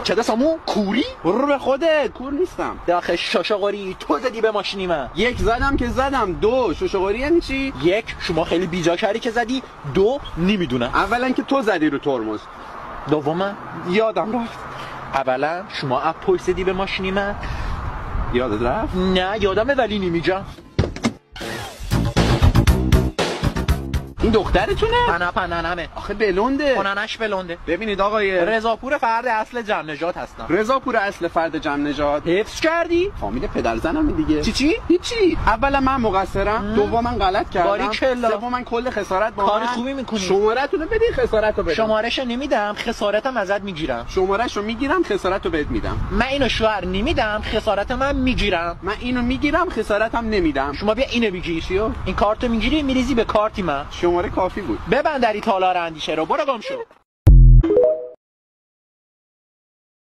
چه سامو کوری؟ برو به خودت، کور نیستم. داخل شاشقوری تو زدی به ماشینی من. یک زدم که زدم. دو شاشقوری یعنی چی؟ یک شما خیلی بیجا کردی که زدی. دو نمیدونم. اولا که تو زدی رو ترمز. دوما یادم رفت. اولا شما اپ پشت زدی به ماشینی من. یادت رفت؟ نه یادمه ولی نمیگم. این دخترتونه؟ پننمه. آخه بلونده. پننش بلونده. ببینید آقای رضاپور فرد اصل جمع نجات هستم. رضاپور اصل فرد جمع نجات. حفظ کردی؟ فامیل پدر زنمه دیگه. چی؟ هیچی. اولا من مقصرم، دوما من غلط کردم، باریکلا. سوم من کل خسارت با کار من. خوبی میکنی. شماره‌تون رو بدین، خسارتو بدم. شمارهشو نمیدم، خسارتم ازت میگیرم. شمارهشو میگیرم، خسارتو بهت میدم. من اینو شوهر نمیدم، خسارت من میگیرم. من اینو میگیرم، خسارتم نمیدم. شما بیا اینو بگیر. چیو؟ این کارتو میگیری میریزی به کارتی من. شماره کافی بود. ببند در این تالار اندیشه رو. برو گم شو.